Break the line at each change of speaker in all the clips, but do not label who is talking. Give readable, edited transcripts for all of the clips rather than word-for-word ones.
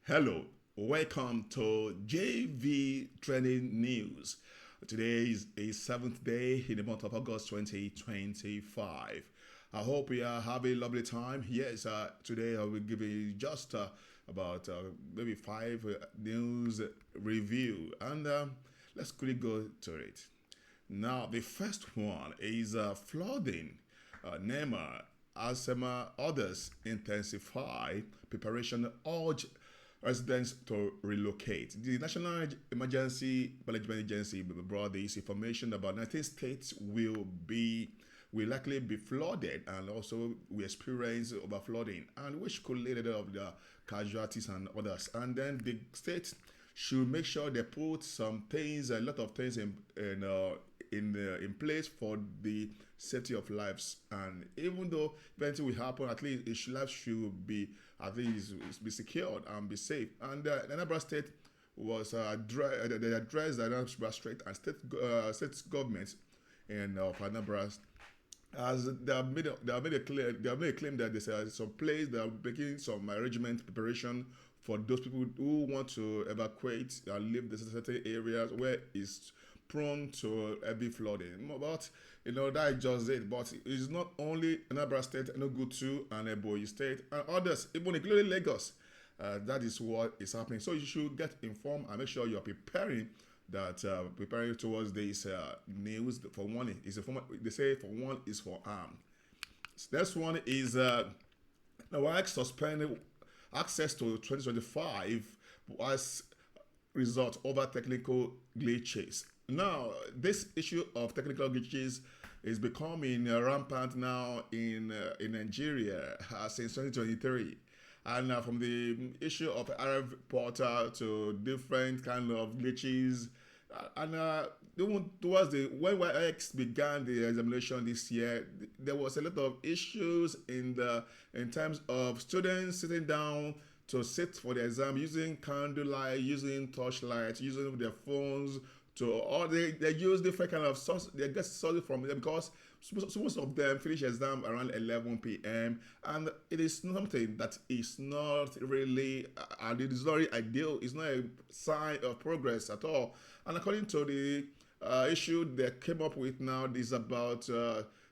Hello, welcome to JV Training News. Today is a seventh day in the month of August 2025. I hope you are having a lovely time. Yes, today I will give you just about maybe five news review, and let's quickly go to it. Now, the first one is flooding. NEMA, AnSEMA, others intensify preparation urge residents to relocate. The National Emergency Management Agency brought this information about 19 states will likely be flooded, and also we experience overflooding, and which could lead to the casualties and others. And then the state should make sure they put some things, a lot of things in place for the safety of lives. And even though anything will happen, at least its life should be at least be secured and be safe. And the Anambra State was they addressed the Anambra State and state governments in Anambra, as they have made a claim that there's some place that are making some arrangement preparation for those people who want to evacuate and leave the certain areas where it's prone to heavy flooding. But that is just it. But it's not only Anambra State, Enugu too, and Ebonyi State, and others, even including Lagos. That is what is happening. So you should get informed and make sure you are preparing towards this news. For one, they say for one is for arm. Next one is the WAEC suspended access to 2025 as result over technical glitches. Now, this issue of technical glitches is becoming rampant now in Nigeria since 2023. And from the issue of Arab portal to different kind of glitches, and even towards when WAEC began the examination this year, there was a lot of issues in terms of students sitting down to sit for the exam using candlelight, using torchlight, using their phones, or they use different kind of source. They get sources from them because most of them finish exam around 11 p.m. and it is something that is not really and it is not really ideal. It's not a sign of progress at all. And according to the issue they came up with now, is about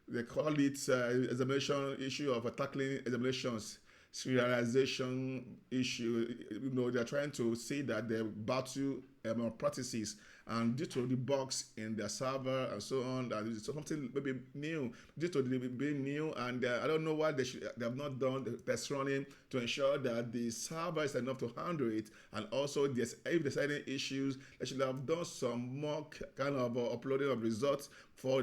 they call it examination issue of tackling examinations serialization issue. They're trying to see that they battle practices, and due to the bugs in their server and so on, that is something maybe new, due to the being new, and I don't know why they have not done the test running to ensure that the server is enough to handle it, and also if there's any issues, they should have done some more kind of uploading of results before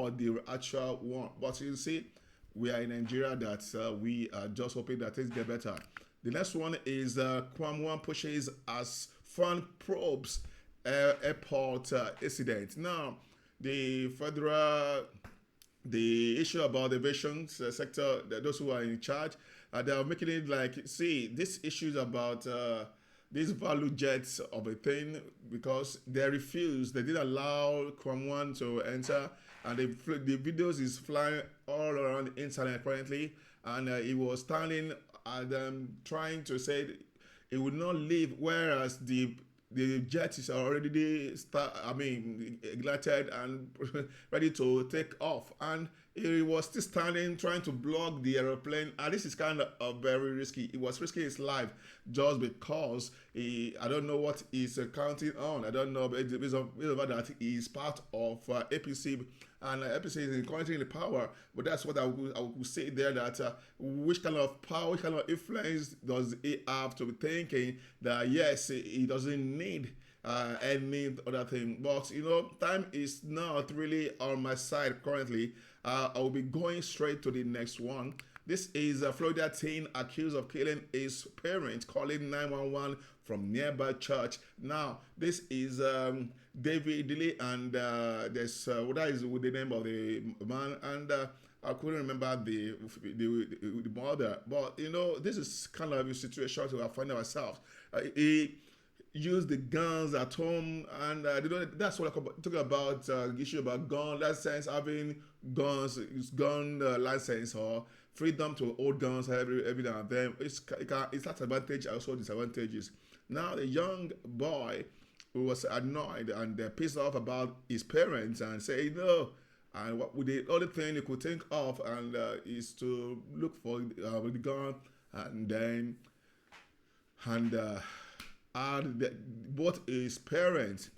the actual one. But you see, we are in Nigeria that we are just hoping that things get better. The next one is KWAM pushes as FAAN probes airport incident. Now, the issue about the aviation sector, those who are in charge, they are making it like, see, this issues about these value jets of a thing, because they didn't allow KWAM to enter, and the videos is flying all around the internet apparently, and he was standing and trying to say it would not leave, whereas the jet is already ignited and ready to take off, and he was still standing trying to block the aeroplane, and this is kind of very risky. It was risking his life just because I don't know what he's counting on. I don't know, but it's about that he's part of APC, and APC is currently in the power. But that's what I would say there, that which kind of power, which kind of influence does he have to be thinking that yes, he doesn't need any other thing. But time is not really on my side currently. I will be going straight to the next one. This is a Florida teen accused of killing his parent, calling 911 from nearby church. Now, this is David Dilly, and there's what is with the name of the man, and I couldn't remember the mother. But this is kind of a situation we are finding ourselves. He use the guns at home, and that's what I'm talking about. Issue about gun license, having gun license, or freedom to hold guns every now and then. It's that advantage, also disadvantages. Now the young boy who was annoyed and pissed off about his parents and say no. And what would the only thing he could think of and is to look for the gun and then both his parents.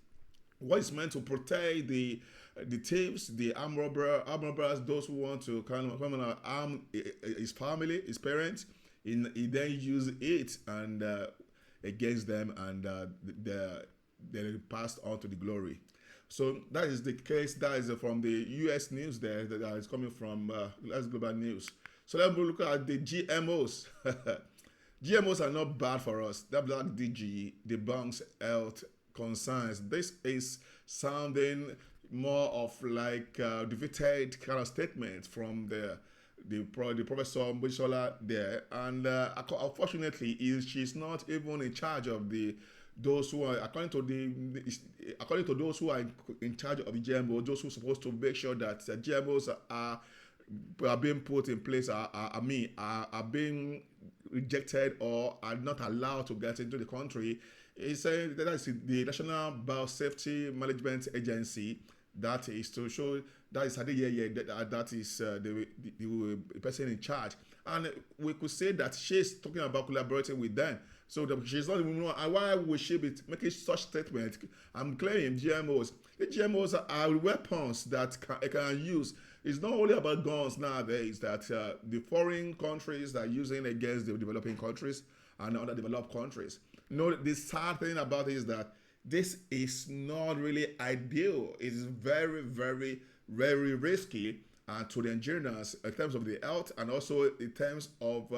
What is meant to protect the thieves, the armed robbers, those who want to kind of come and harm his family, his parents. He then use it and against them, and they passed on to the glory. So that is the case. That is from the U.S. news there. That is coming from US Global News. So let's look at the GMOs. GMOs are not bad for us. WAEC DG debunks health concerns. This is sounding more of like defeated kind of statement from the Professor Bishola there, and unfortunately, she's not even in charge of those who are according to those who are in charge of the GMOs, those who are supposed to make sure that GMOs are being put in place, are being rejected or are not allowed to get into the country. It's saying that is the National Biosafety Management Agency. That is to show that is that is the person in charge, and we could say that she's talking about collaborating with them. So she's not even know why would she be making such statement. I'm claiming GMOs. The GMOs are weapons that can use. It's not only about guns nowadays that the foreign countries are using against the developing countries and other developed countries. The sad thing about it is that this is not really ideal. It is very, very, very risky to the Nigerians in terms of the health and also in terms of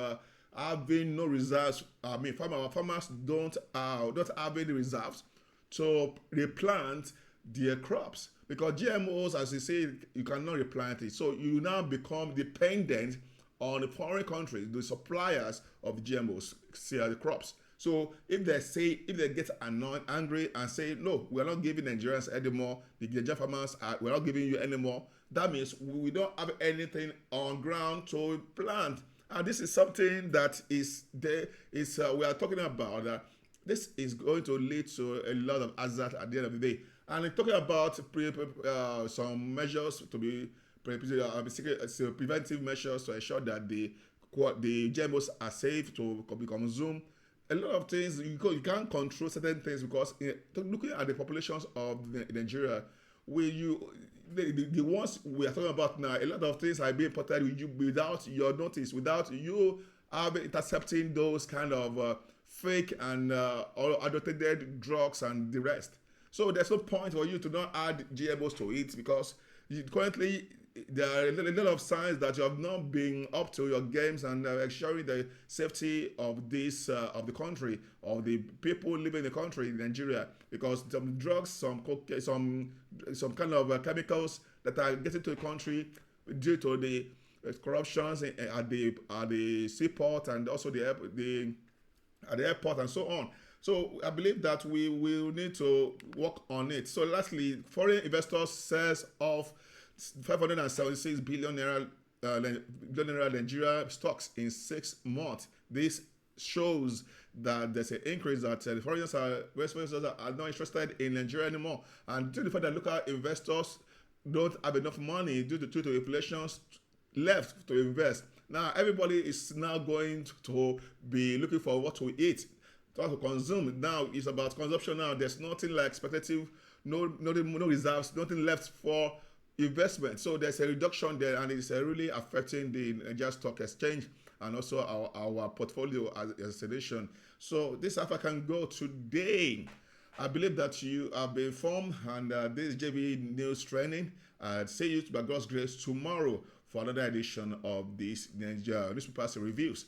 having no reserves. I mean, farmers don't have any reserves to replant their crops because GMOs, as you say, you cannot replant it. So you now become dependent on the foreign countries, the suppliers of GMOs, the crops. So if they get annoyed, angry and say, no, we're not giving Nigerians anymore, the Nigerian farmers, we're not giving you anymore, that means we don't have anything on ground to plant. And this is something that we are talking about. This is going to lead to a lot of hazard at the end of the day. And talking about some measures to be preventive measures to ensure that the GMOs are safe to be consumed. A lot of things you can't control certain things because looking at the populations of Nigeria, the ones we are talking about now, a lot of things are being imported with you without your notice, without you intercepting those kind of fake and or adulterated drugs and the rest. So there's no point for you to not add GMOs to it because currently there are a lot of signs that you have not been up to your games and ensuring the safety of this of the country, of the people living in the country in Nigeria, because some drugs, some kind of chemicals that are getting to the country due to the corruptions at the seaport and also at the airport and so on. So I believe that we will need to work on it. So lastly, foreign investors sells off 576 billion naira Nigeria stocks in 6 months. This shows that there's an increase that the foreigners are not interested in Nigeria anymore. And due to the fact that local investors don't have enough money due to inflation left to invest. Now everybody is now going to be looking for what to eat, what to consume. Now it's about consumption now. There's nothing like speculative, no reserves, nothing left for investment. So there's a reduction there, and it's really affecting the Nigeria Stock Exchange and also our portfolio as a nation. So this African Go today. I believe that you have been informed, and this is JB News Training. See you by God's grace tomorrow for another edition of this Nigeria Newspapers Reviews.